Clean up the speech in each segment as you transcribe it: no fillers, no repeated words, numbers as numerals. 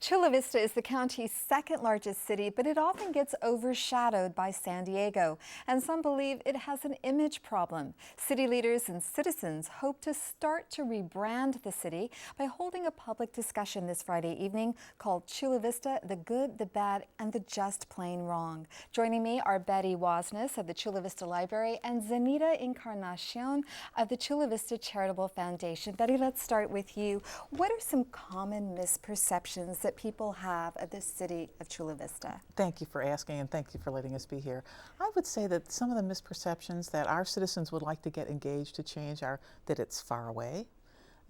Chula Vista is the county's second largest city, but it often gets overshadowed by San Diego, and some believe it has an image problem. City leaders and citizens hope to start to rebrand the city by holding a public discussion this Friday evening called Chula Vista, the Good, the Bad, and the Just Plain Wrong. Joining me are Betty Wasness of the Chula Vista Library and Zenita Encarnacion of the Chula Vista Charitable Foundation. Betty, let's start with you. What are some common misperceptions that people have of the city of Chula Vista? Thank you for asking, and thank you for letting us be here. I would say that some of the misperceptions that our citizens would like to get engaged to change are that it's far away,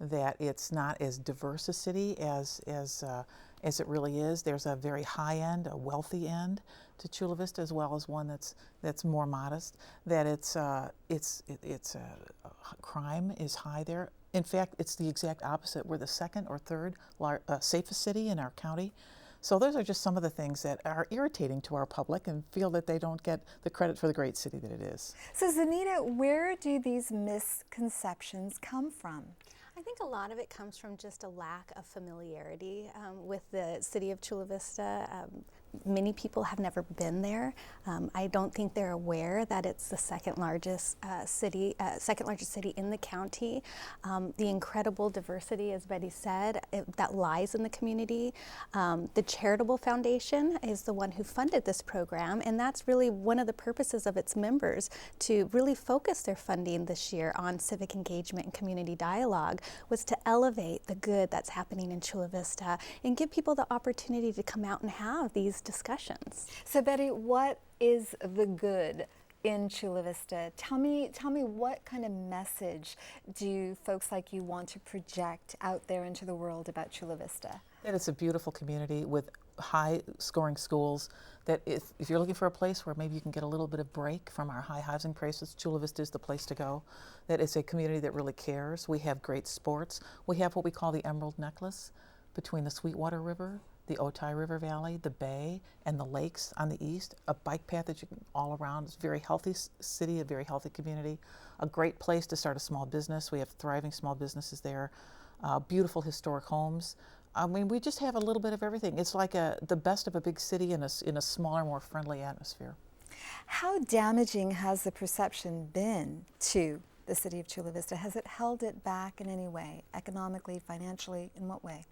that it's not as diverse a city as it really is. There's a very high end, a wealthy end to Chula Vista, as well as one that's more modest. That crime is high there. In fact, it's the exact opposite. We're the second or third safest city in our county. So those are just some of the things that are irritating to our public and feel that they don't get the credit for the great city that it is. So Zenita, where do these misconceptions come from? I think a lot of it comes from just a lack of familiarity with the city of Chula Vista. Many people have never been there. I don't think they're aware that it's the second largest city in the county. The incredible diversity, as Betty said, that lies in the community. The Charitable Foundation is the one who funded this program, and that's really one of the purposes of its members, to really focus their funding this year on civic engagement and community dialogue, was to elevate the good that's happening in Chula Vista and give people the opportunity to come out and have these discussions. So Betty, what is the good in Chula Vista? Tell me what kind of message do folks like you want to project out there into the world about Chula Vista? That it's a beautiful community with high scoring schools, that if you're looking for a place where maybe you can get a little bit of break from our high housing prices, Chula Vista is the place to go. That it's a community that really cares. We have great sports. We have what we call the Emerald Necklace between the Sweetwater River, the Otay River Valley, the bay, and the lakes on the east, a bike path that you can all around. It's a very healthy city, a very healthy community, a great place to start a small business. We have thriving small businesses there, beautiful historic homes. I mean, we just have a little bit of everything. It's like the best of a big city in a smaller, more friendly atmosphere. How damaging has the perception been to the city of Chula Vista? Has it held it back in any way, economically, financially, in what way?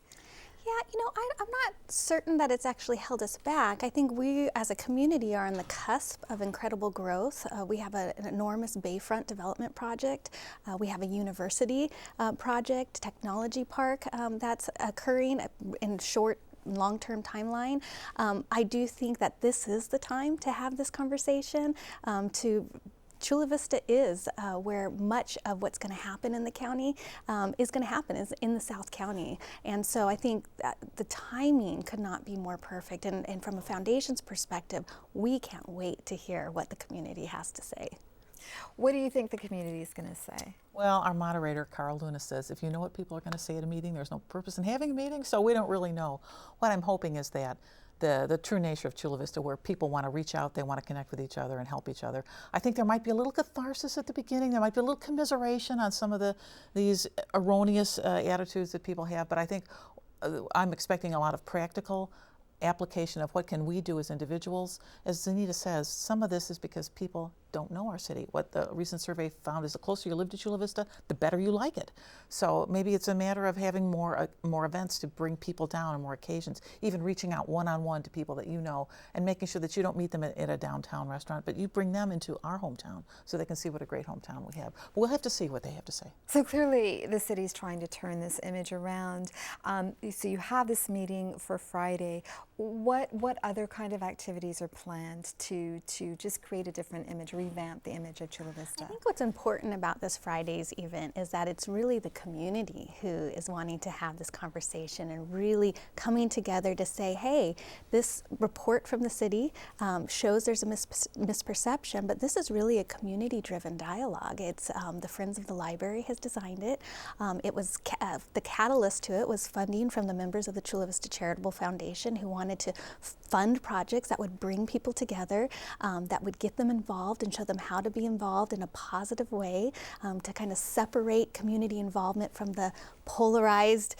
Yeah, you know, I'm not certain that it's actually held us back. I think we as a community are on the cusp of incredible growth. We have an enormous bayfront development project. We have a university project, technology park that's occurring in short long-term timeline. I do think that this is the time to have this conversation, Chula Vista is where much of what's going to happen in the county is going to happen, is in the South County. And so I think that the timing could not be more perfect. And from a foundation's perspective, we can't wait to hear what the community has to say. What do you think the community is going to say? Well, our moderator, Carl Luna, says, if you know what people are going to say at a meeting, there's no purpose in having a meeting, so we don't really know. What I'm hoping is that the true nature of Chula Vista, where people want to reach out, they want to connect with each other and help each other. I think there might be a little catharsis at the beginning. There might be a little commiseration on some of these erroneous attitudes that people have, but I think I'm expecting a lot of practical application of what can we do as individuals. As Zenita says, some of this is because people don't know our city. What the recent survey found is the closer you live to Chula Vista, the better you like it. So maybe it's a matter of having more events to bring people down on more occasions, even reaching out one-on-one to people that you know and making sure that you don't meet them at a downtown restaurant, but you bring them into our hometown so they can see what a great hometown we have. But we'll have to see what they have to say. So clearly the city's trying to turn this image around. So you have this meeting for Friday. What other kind of activities are planned to just create a different image, revamp the image of Chula Vista? I think what's important about this Friday's event is that it's really the community who is wanting to have this conversation and really coming together to say, hey, this report from the city shows there's a misperception, but this is really a community-driven dialogue. It's the Friends of the Library has designed it. It was the catalyst to it was funding from the members of the Chula Vista Charitable Foundation who wanted to fund projects that would bring people together, that would get them involved and show them how to be involved in a positive way, to kind of separate community involvement from the polarized,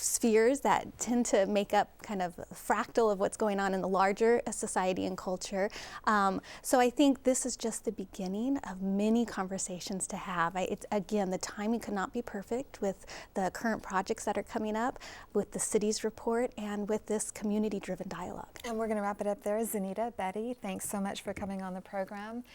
spheres that tend to make up kind of a fractal of what's going on in the larger society and culture. So I think this is just the beginning of many conversations to have. It's, again, the timing could not be perfect with the current projects that are coming up, with the city's report, and with this community-driven dialogue. And we're going to wrap it up there. Zanita, Betty, thanks so much for coming on the program.